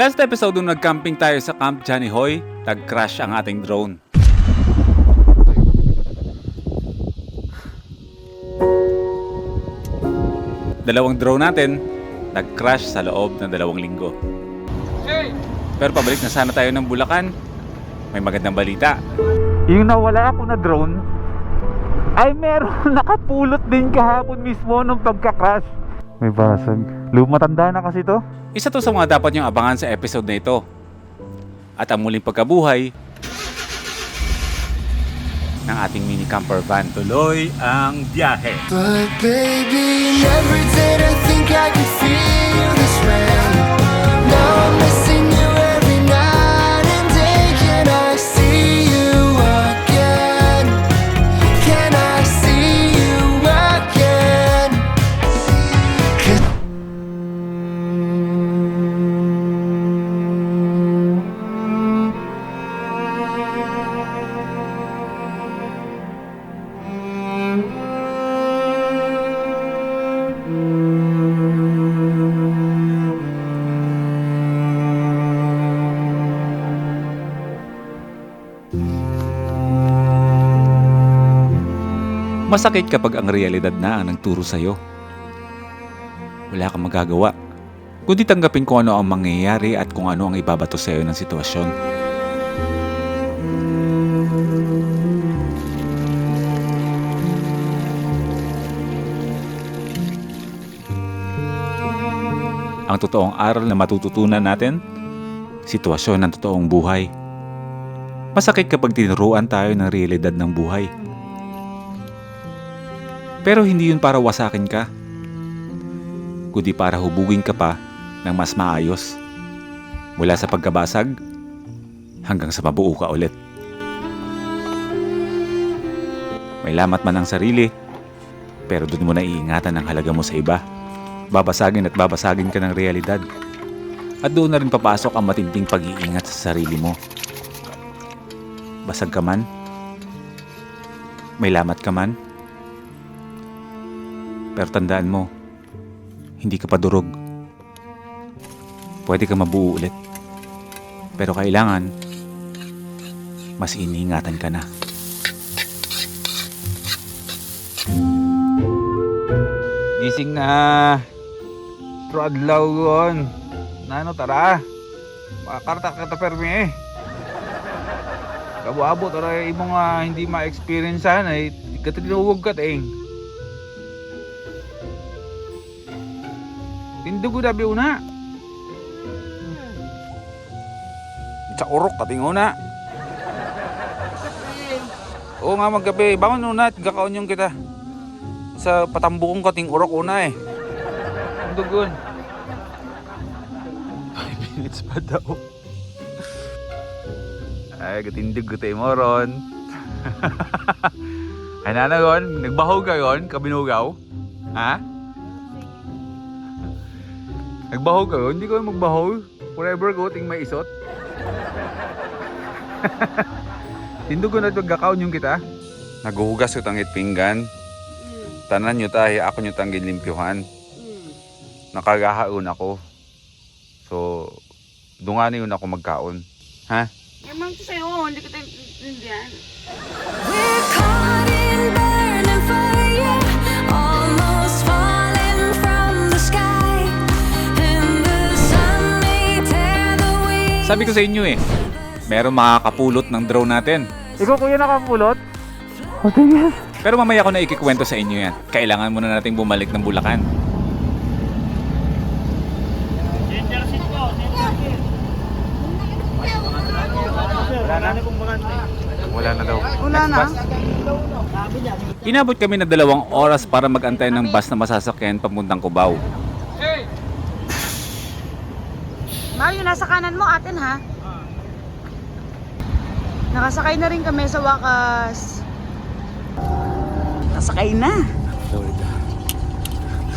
Last episode nung nag-camping tayo sa Camp Johnny Hoy, nag-crash ang ating drone. Dalawang drone natin, nag-crash sa loob ng 2 linggo. Pero pabalik na sana tayo ng Bulacan, may magandang balita. Yung nawala ako na drone, ay meron nakapulot din kahapon mismo nung pagka-crash. May basag. Lumatanda na kasi to. Isa to sa mga dapat niyong abangan sa episode na ito. At ang muling pagkabuhay ng ating mini camper van. Tuloy ang biyahe. But baby, never did I think I could feel this way. Now I'm missing you every night and day. Can I see you again? Can I see you again? Masakit kapag ang realidad na ang nagturo sa'yo. Wala kang magagawa, kundi tanggapin kung ano ang mangyayari at kung ano ang ibabato sa'yo ng sitwasyon. Ang totoong aral na matututunan natin, sitwasyon ng totoong buhay. Masakit kapag tinuruan tayo ng realidad ng buhay. Pero hindi yun para wasakin ka, kundi para hubugin ka pa ng mas maayos. Mula sa pagkabasag hanggang sa mabuo ka ulit. May lamat man ang sarili, pero doon mo na iingatan ang halaga mo sa iba. Babasagin at babasagin ka ng realidad. At doon na rin papasok ang matinding pag-iingat sa sarili mo. Basag ka man, may lamat ka man, pero tandaan mo, hindi ka pa durog. Pwede ka mabuo ulit. Pero kailangan, mas iniingatan ka na. Gising na. Tradlaw yun. Nano, tara. Makakarta ka permi eh. Kabu-abo, tara imong hindi ma-experiencean eh. Katinuwag ka ting. Tindugo dabi una. Sa urok kating una. Oo nga maggabi. Bangon una at gakaon yung kita. Sa patambukong kating urok una eh. Tindugon. 5 minutes pa daw. Ay, katindog ko tayo mo ron. Ay na ron, nagbahog ka ron, kabinugaw. Ha? Nagbahog ka ron? Hindi ko magbahog. Forever ko, ting may isot. Tindog ko na ito, gakaon yung kita. Naguhugas ko tangit pinggan. Tanan nyo tayo, ako nyo tanggin limpyuhan. Nakagahaon ako. So, dunganin yun ako magkaon. Ha? Emang ko sa'yo, hindi ko tayo intindihan. We're caught in burning fire, almost falling from the sky, and the sun may tear the wings. Sabi ko sa inyo eh, meron makakapulot ng drone natin. Ikaw kuya nakapulot? Pero mamaya ko na ikikwento sa inyo yan. Kailangan muna nating bumalik ng Bulacan. Wala na daw. Wala na. Inabot kami na 2 oras para mag-antay ng bus na masasakyan papuntang Cubao. Mario, nasa kanan mo atin ha. Nakasakay na rin kami sa wakas. Nasakay na. Florida.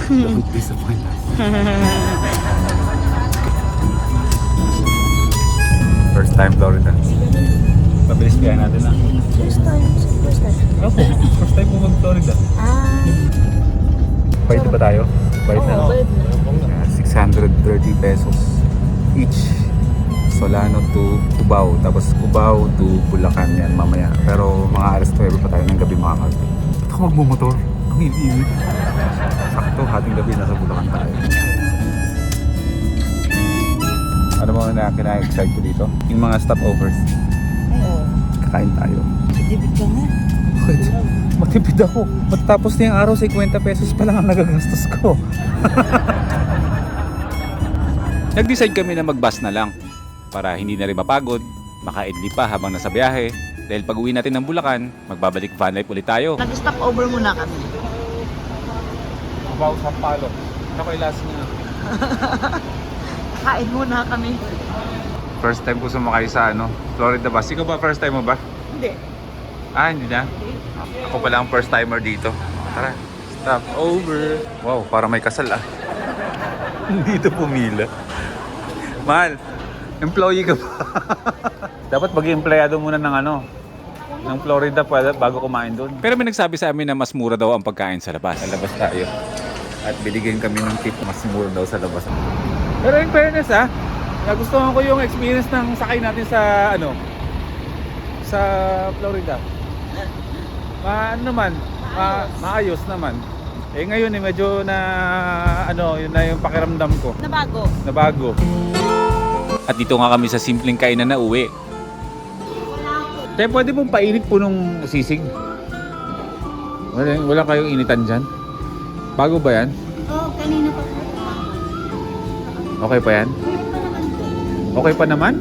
Don't disappoint us. First time Florida. Pabilis kaya natin na. First time. Okay, first time mo mag-Florida. Bayad na ba tayo? Bayad na. Oo, bayad na. 630 pesos each. Solano to Cubao. Tapos Cubao to Bulacan yan mamaya. Pero mga alas 9 pa tayo ng gabi mga kalbi. Ba't ako magmumotor? Ang init. Sakto, hating gabi nasa Bulacan tayo. Ano mo na kina-excite ko dito? Yung mga stopovers. Oo. Kakain tayo. Dibig ka nga. Matipid ako. Matapos na yung araw, 50 pesos pa lang ang nagagastos ko. Nag-decide kami na mag-bus na lang para hindi na rin mapagod, makaidli pa habang nasa biyahe. Dahil pag uwi natin ng Bulacan, magbabalik van life ulit tayo. Nag-stop over muna kami. Cubao, Sampaloc. Ano kayo last nga? Kain muna kami. First time ko sumakay sa Florida bus. Ikaw ba first time mo ba? Hindi. Hindi na. Ako pala ang first timer dito. Tara, stop over. Wow, para may kasal Dito pumila. Mahal, employee ka ba? Dapat maging empleyado muna ng Florida bago kumain doon. Pero may nagsabi sa amin na mas mura daw ang pagkain sa labas. Sa labas tayo. At binigyan kami ng tip mas mura daw sa labas. Pero in fairness nagustuhan ko yung experience ng sakay natin sa sa Florida. Maayos naman. Ngayon medyo na yun na yung pakiramdam ko. Nabago. At dito nga kami sa simpleng kainan na uwi. Kaya pwede pong painit po nung sisig. Wala kayong initan dyan? Bago ba yan? Oo, kanina pa. Okay pa yan? Okay pa naman?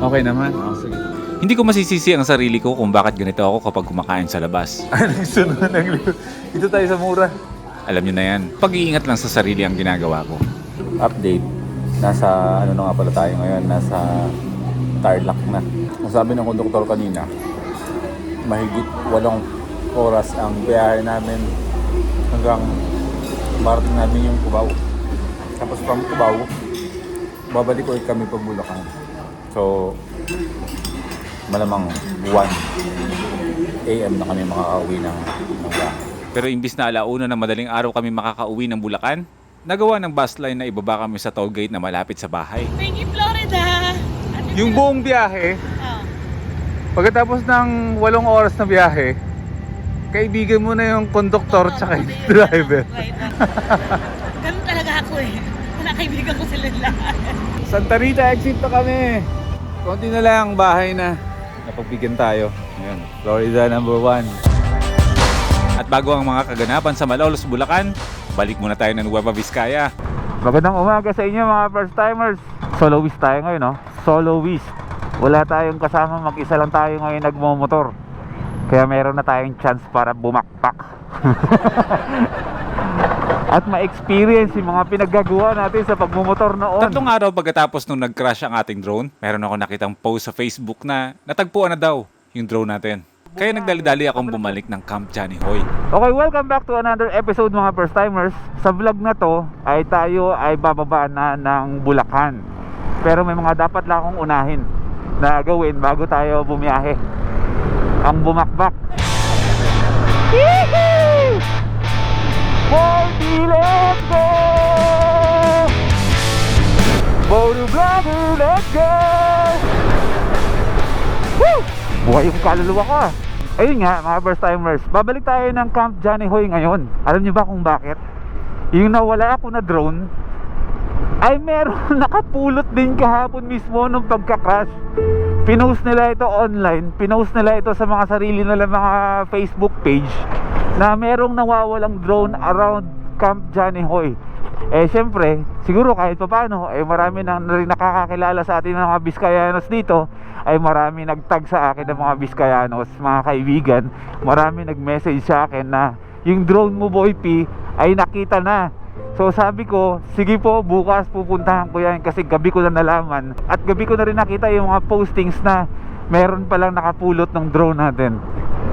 Okay naman? Sige. Hindi ko masisisi ang sarili ko kung bakit ganito ako kapag kumakain sa labas. Dito tayo sa mura. Alam nyo na yan. Pag-iingat lang sa sarili ang ginagawa ko. Update. Nasa na nga pala tayo ngayon. Nasa Tarlac na. Sabi ng konduktor kanina, mahigit 8 oras ang biyahe namin hanggang marating namin yung Cubao. Tapos from Cubao, babalik ulit kami pag Bulacan. So, malamang 1 AM na kami makakauwi ng bahay. Pero imbis na alauna na madaling araw kami makakauwi ng Bulacan, nagawa ng bus line na ibaba kami sa toll gate na malapit sa bahay. Thank you, Florida! Yung buong biyahe, pagkatapos ng 8 oras na biyahe, kaibigan mo na yung konduktor tsaka yung driver. Ganun talaga ako Nakaibigan ko sila lahat. Santa Rita, exit na kami. Konti na lang, bahay na. Napagbigyan tayo. Ayan, Florida number 1. At bago ang mga kaganapan sa Malolos, Bulacan, balik muna tayo ng Nueva Vizcaya. Magandang umaga sa inyo mga first timers. Soloist tayo ngayon, Soloist. Wala tayong kasama, mag-isa lang tayo ngayon nagmomotor. Kaya meron na tayong chance para bumakpak. At ma-experience yung mga pinaggagawa natin sa pagmumotor noon. 3 araw pagkatapos nung nag-crash ang ating drone, meron ako nakitang post sa Facebook na natagpuan na daw yung drone natin. Kaya nagdali-dali akong bumalik ng Camp Johnny Hoy. Okay, welcome back to another episode mga first timers. Sa vlog na to ay tayo ay bababa na ng Bulacan. Pero may mga dapat lang akong unahin na gawin bago tayo bumiyahe. Ang bumakbak. Yee-hoo! 40, let's go! Motor vlogger, let's go! Woo! Buhay yung kaluluwa ko Ayun nga mga first timers, babalik tayo ng Camp Johnny Hoy ngayon. Alam niyo ba kung bakit? Yung nawala ako na drone ay meron nakapulot din kahapon mismo nung pagka-crash. Pinost nila ito online, pinost nila ito sa mga sarili nila mga Facebook page na merong nawawalang drone around Camp Johnny Hoy. Syempre, siguro kahit pa paano marami nang rin nakakakilala sa atin ng mga Biskayanos dito, ay marami nagtag sa akin ng mga Biskayanos, mga kaibigan. Marami nag-message sa akin na yung drone mo Boy P ay nakita na. So sabi ko, sige po, bukas pupuntahan ko yan kasi gabi ko na nalaman. At gabi ko na rin nakita yung mga postings na meron palang nakapulot ng drone natin.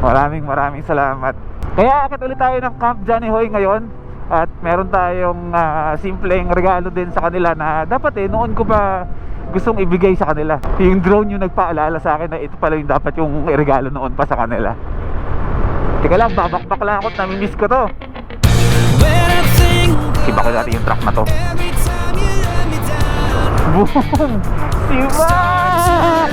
Maraming salamat. Kaya akit ulit tayo ng Camp Johnny Hoy ngayon. At meron tayong simpleng regalo din sa kanila na dapat noon ko pa gustong ibigay sa kanila. Yung drone yung nagpaalala sa akin na ito pala yung dapat yung regalo noon pa sa kanila. Teka lang, babakbak lang ako at namimiss ko to. Iba ko natin yung truck na to. Boom! Diba? Sarap!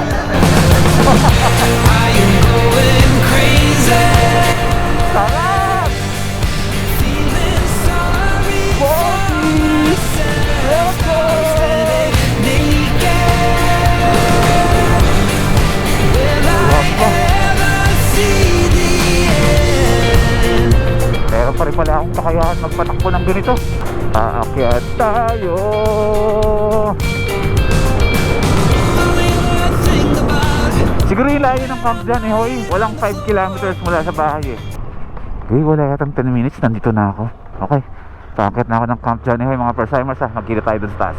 Bobby! Let's go! Meron pa rin pala akong kakayahan magpatakbo ng ganito. Aakyat tayo. Siguro yung layo ng Camp Janihoy, walang 5 kilometers mula sa bahay eh. Okay, wala yatang 10 minutes, nandito na ako. Okay, paakyat na ako ng Camp Janihoy mga first-timers ha. Magkita tayo dun sa taas.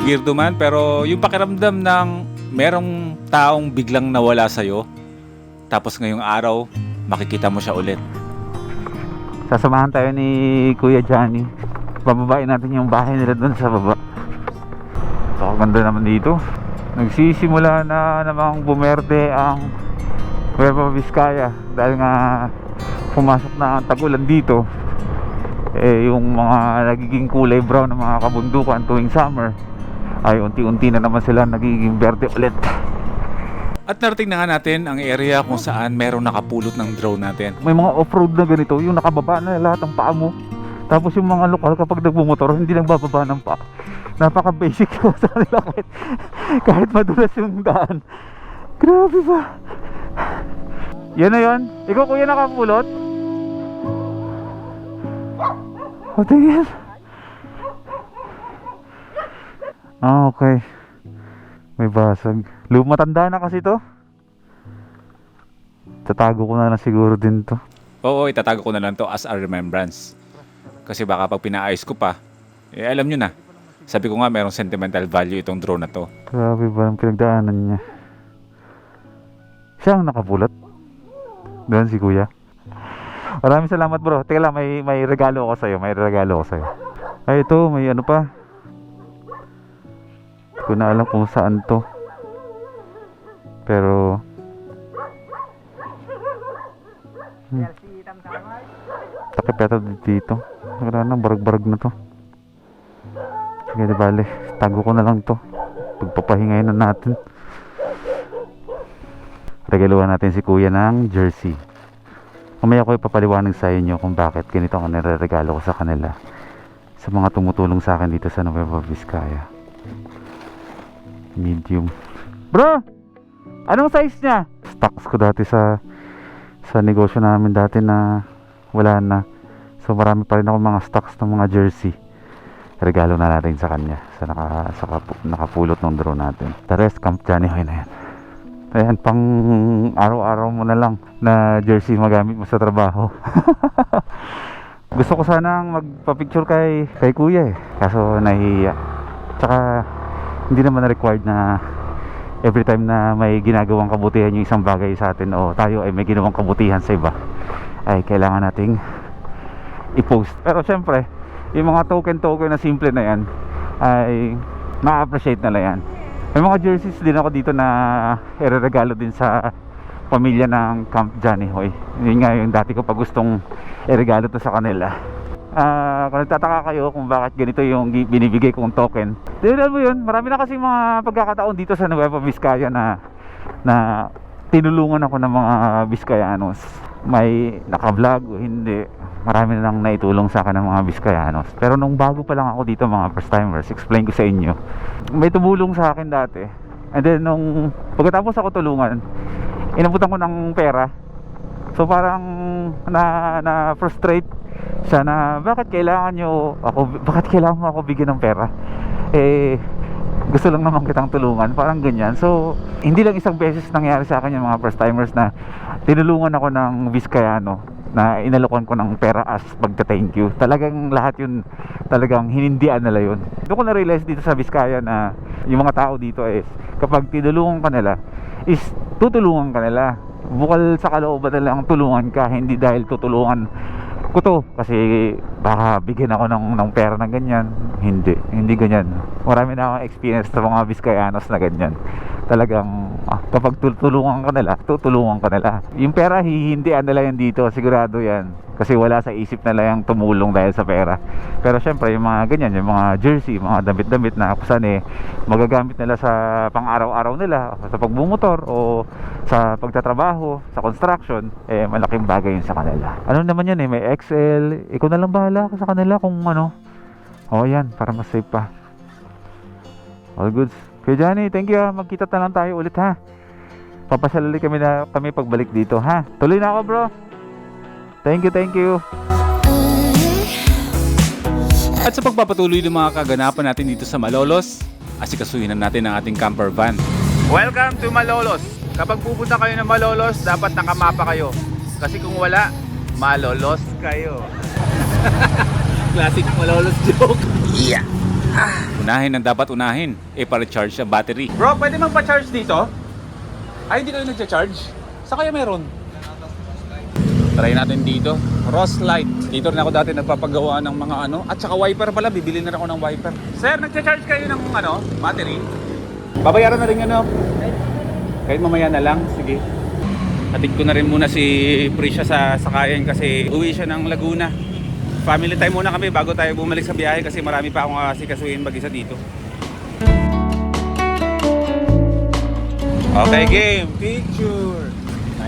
Weirdo man, pero yung pakiramdam ng merong taong biglang nawala sa'yo, tapos ngayong araw, makikita mo siya ulit. Sasamahan tayo ni Kuya Johnny. Bababain natin yung bahay nila dun sa baba. Ganda naman dito. Nagsisimula na namang bumerde ang Nueva Vizcaya dahil nga pumasok na ang tag-ulan dito. Yung mga nagiging kulay brown ng mga kabundukan tuwing summer ay unti-unti na naman sila nagiging berde ulit. At narating na nga natin ang area kung saan merong nakapulot ng drone natin. May mga off-road na ganito, yung nakababa na lahat ng paa mo. Tapos yung mga lokal kapag nagbumotor, hindi lang bababa ng paa. Napaka-basic ko sa kanila kahit madulas yung daan. Grabe ba? Yan na yun. Ikaw kuya nakapulot? O tingin. Okay. May basag. Matanda na kasi to. Tatago ko na lang siguro din to. Oo, itatago ko na lang to as a remembrance. Kasi baka pag pinaayos ko pa, alam nyo na. Sabi ko nga merong sentimental value itong drone na to. Grabe ba ang pinagdaanan niya. Siya ang nakapulot. Doon si kuya. Maraming salamat bro. Teka lang, may regalo ako sa'yo. May regalo ako sa'yo. Ay ito, may ano pa. Hindi ko na alam kung saan to. Pero takip yata dito. Wala na, barag-barag na to. Sige, di bale, tago ko na lang to. Pagpapahingayin na natin. Regaluhan natin si kuya ng jersey. Mamaya ko ipapaliwanag sa inyo kung bakit ganito ako nireregalo ko sa kanila, sa mga tumutulong sa akin dito sa Nueva Vizcaya. Medium. Bro! Anong size niya? Stocks ko dati sa negosyo namin dati na wala na. So marami pa rin ako mga stocks ng mga jersey. Regalo na natin sa kanya sa nakapulot ng drone natin. The rest, Camp Janihoy na yan. Ayan, pang araw-araw mo na lang na jersey magamit mo sa trabaho. Gusto ko sanang magpa-picture kay kuya eh. Kaso nahihiya. Tsaka hindi naman na required na every time na may ginagawang kabutihan yung isang bagay sa atin o tayo ay may ginawang kabutihan sa iba ay kailangan nating i-post. Pero syempre yung mga token na simple na yan ay ma-appreciate na lang yan. May mga jerseys din ako dito na ireregalo din sa pamilya ng Camp Janihoy. Yun nga yung dati ko pa gustong iregalo to sa kanila. Kung nagtataka kayo kung bakit ganito yung binibigay kong token, tignan mo yun, marami na kasi mga pagkakataon dito sa Nueva Vizcaya na tinulungan ako ng mga Vizcayanos. May naka-vlog o hindi, marami na lang naitulong sa akin ng mga Vizcayanos. Pero nung bago pa lang ako dito mga first timers, explain ko sa inyo, may tumulong sa akin dati. And then nung pagkatapos ako tulungan, inabutan ko ng pera. So parang na frustrate siya na bakit kailangan mo ako bigyan ng pera, gusto lang naman kitang tulungan, parang ganyan. So hindi lang isang beses nangyari sa akin yung mga first timers na tinulungan ako ng Vizcayano na inalokan ko ng pera as pagka-thank you. Talagang lahat yun, talagang hinindian nila yun. Doon ko na-realize dito sa Vizcaya na yung mga tao dito is kapag tinulungan ka nila is tutulungan ka nila, bukal sa kalooban nila ang tulungan ka, hindi dahil tutulungan ko to kasi baka bigyan ako ng pera ng ganyan. Hindi ganyan. Marami na akong experience sa mga Vizcayanos na ganyan. Talagang Kapag tutulungan ka nila, tutulungan ka nila. Yung pera, hihindian nila yan dito, sigurado yan. Kasi wala sa isip nila yung tumulong dahil sa pera. Pero syempre, yung mga ganyan, yung mga jersey, mga damit-damit na kusan magagamit nila sa pang-araw-araw nila, sa pagbumotor o sa pagtatrabaho, sa construction, malaking bagay yun sa kanila. Ano naman yan may XL, ikaw na lang bahala sa kanila kung ano. Yan, para mas safe pa. All goods. Kuya Johnny, thank you ha. Magkita na lang tayo ulit ha. Papasyalali kami pagbalik dito ha. Tuloy na ako bro. Thank you. At sa pagpapatuloy ng mga kaganapan natin dito sa Malolos, asikasuhin na natin ang ating camper van. Welcome to Malolos. Kapag pupunta kayo ng Malolos, dapat nakamapa kayo. Kasi kung wala, malolos kayo. Classic Malolos joke. Yeah. Unahin ang dapat unahin, para-charge ang battery. Bro, pwede magpa-charge dito? Ay, hindi kayo nagcha-charge? Saan kaya meron? Try natin dito. Ross Light. Dito rin ako dati nagpapagawa ng mga at saka wiper pala, bibili na ako ng wiper. Sir, nagcha-charge kayo ng battery? Babayaran na rin kahit mamaya na lang, sige. Hatid ko na rin muna si Prisha sa sakayan kasi uwi siya ng Laguna. Family time muna kami bago tayo bumalik sa biyahe kasi marami pa akong asikasuhin mag-isa dito. Okay, game. Picture.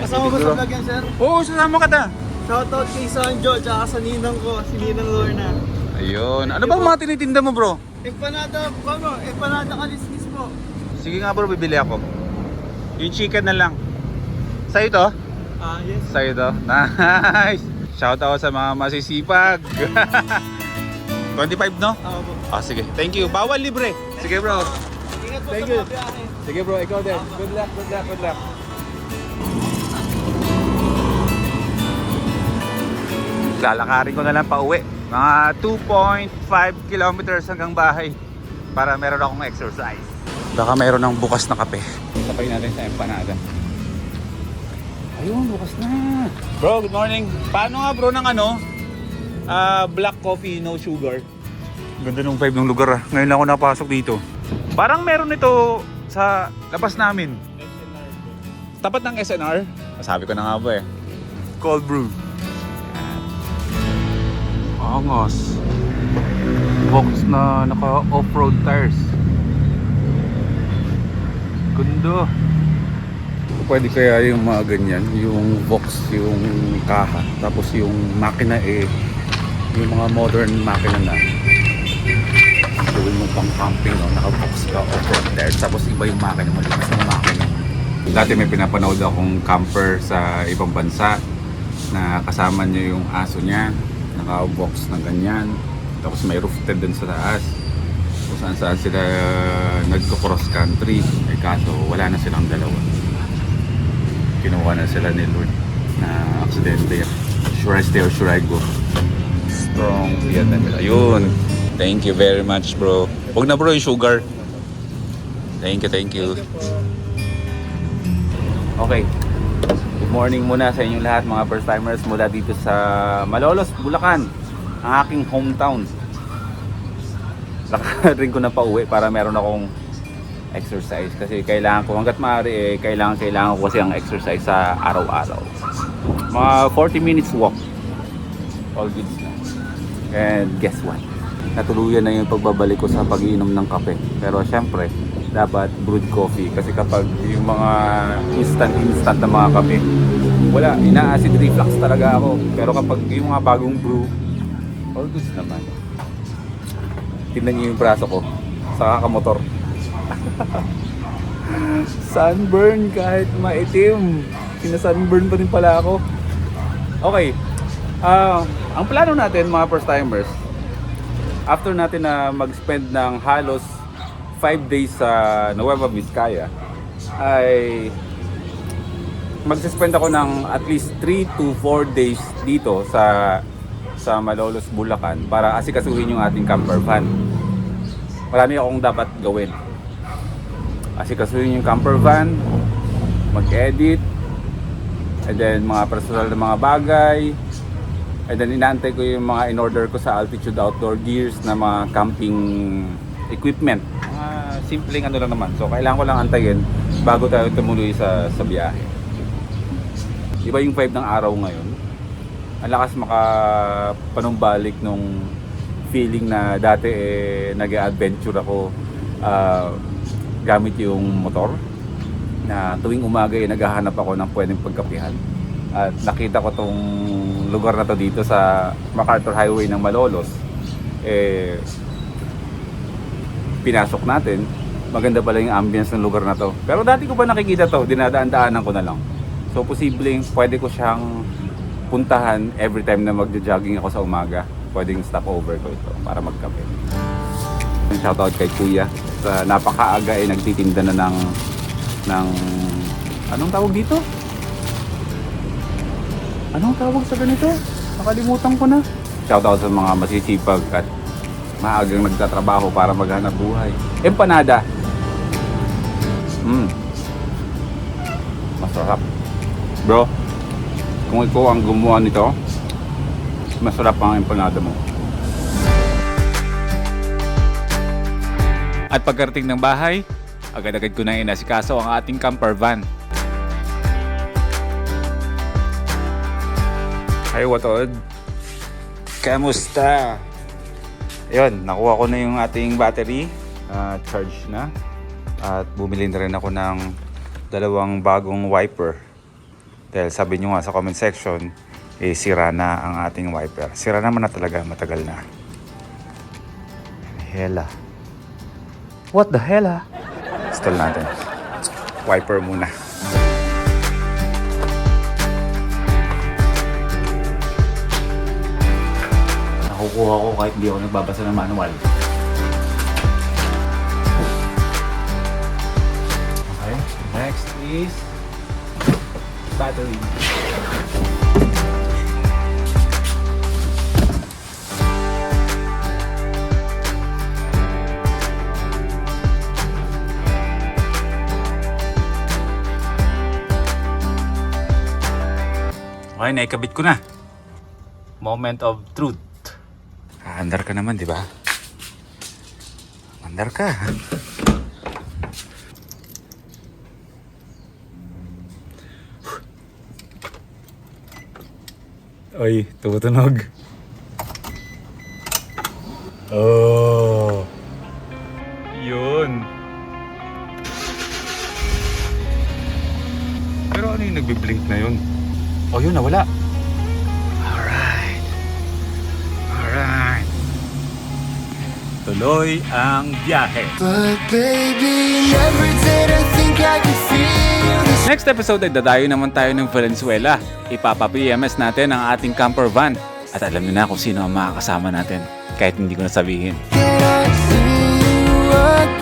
Kasama ko sa vlog yan, sir. Oo, sasama ka ta. Shoutout kay Sanjo, tsaka sa ninang ko, si Ninang Lorna. Ayun. Ano bang mga tinitinda mo bro? Empanada kaliskis po. Sige nga bro, bibili ako. Yung chicken na lang. Sa'yo to? Yes. Sa'yo to? Nice! Shout out sa mga masisipag. 25 no? Po. Sige. Thank you. Bawal libre. Sige bro. Ingat po Thank sa you. mga biyahe. Sige bro, ikaw din. Good luck. Lalakarin ko na lang pa uwi. Mga 2.5 kilometers hanggang bahay para meron akong exercise. Baka meron ng bukas na kape. Sabay natin sa empanada. Ayun, bukas na. Bro, good morning. Paano nga bro ng black coffee, no sugar? Ganda nung vibe ng lugar Ngayon lang ako napasok dito. Parang meron ito sa labas namin. Tapat ng SNR. Sabi ko na nga ba Cold brew. Angos. Box na naka off-road tires. Ganda. Pwede kaya yung mga ganyan, yung box, yung kaha, tapos yung makina yung mga modern makina na gawin mo pang camping, naka-box ka, off-road tires, tapos iba yung makina mo, limas ng makina. Dati may pinapanood akong camper sa ibang bansa na kasama niya yung aso niya, naka-box ng ganyan, tapos may roof tent din sa taas. Kung saan sila nagko-cross country, kaso wala na silang dalawa. Kinuha na sila ni Lord na aksidente. Should I stay or should I go? Strong Vietnamese. Ayun. Thank you very much bro. Huwag na bro yung sugar. Thank you. Okay. Good morning muna sa inyong lahat mga first timers mula dito sa Malolos, Bulacan. Ang aking hometown. Rin ko na pa uwi para meron akong exercise kasi kailangan ko hangga't maaari kailangan ko kasi ang exercise sa araw-araw. Mga 40 minutes walk. All goods na. And guess what? Natuluyan na yung pagbabalik ko sa pag-iinom ng kape. Pero syempre, dapat brewed coffee kasi kapag yung mga instant na mga kape, wala, ina-acid reflux talaga ako. Pero kapag yung mga bagong brew, all goods naman. Tingnan niyo yung braso ko sa kakamotor. Sunburn kahit maitim. Sina-sunburn pa din pala ako. Okay. Ang plano natin mga first timers, after natin na mag-spend ng halos 5 days sa Nueva Vizcaya, ay mag-spend ako ng at least 3 to 4 days dito sa Malolos, Bulacan para asikasuhin yung ating camper van. Marami akong dapat gawin. Asikasuhin yung camper van, mag-edit, and then mga personal na mga bagay, and then inaantay ko yung mga in-order ko sa Altitude Outdoor Gears na mga camping equipment. Simpleng lang naman. So kailangan ko lang antayin bago tayo tumuloy sa biyahe. Iba yung vibe ng araw ngayon. Ang lakas makapanumbalik nung feeling na dati nag-adventure ako gamit yung motor. Na tuwing umaga naghahanap ako ng pwedeng pagkapihan. At nakita ko tong lugar na to dito sa MacArthur Highway ng Malolos. Pinasok natin. Maganda pala yung ambience ng lugar na to. Pero dati ko pa nakikita to, dinadaan-daanan ko na lang. So posibleng pwede ko siyang puntahan every time na magja-jogging ako sa umaga. Pwedeng stop over ko ito para magkape. Shoutout kay Kuya sa napakaaga nagtitinda na ng anong tawag dito? Anong tawag sa ganito? Nakalimutan ko na. Shoutout sa mga masisipag at maagang nagtatrabaho para maghanap buhay. Empanada. Masarap. Bro, kung ikaw ang gumawa nito, masarap ang empanada mo. At pagkarating ng bahay, agad-agad ko na inasikaso ang ating camper van. Hi, Watod. Kamusta? Ayun, nakuha ko na yung ating battery. Charge na. At bumili na rin ako ng 2 bagong wiper. Dahil sabi nyo nga sa comment section, sira na ang ating wiper. Sira naman na talaga, matagal na. Hela. What the hell? Install natin. Wiper muna. Nakukuha ko kahit hindi ako nagbabasa ng manual. Okay, next is battery. Okay, naikabit ko na. Moment of truth. Andar ka naman, di ba? Andar ka. Oy, tumutunog. Oh. Yun. Pero ano yung nagbiblink na yun? Oh, yun, nawala. Alright. Tuloy ang biyahe. But baby, never did I think I could feel this. Next episode ay dadayo naman tayo ng Valenzuela. Ipapa-PMS natin ang ating camper van. At alam niyo na kung sino ang makakasama natin. Kahit hindi ko na sabihin. Can I see you again?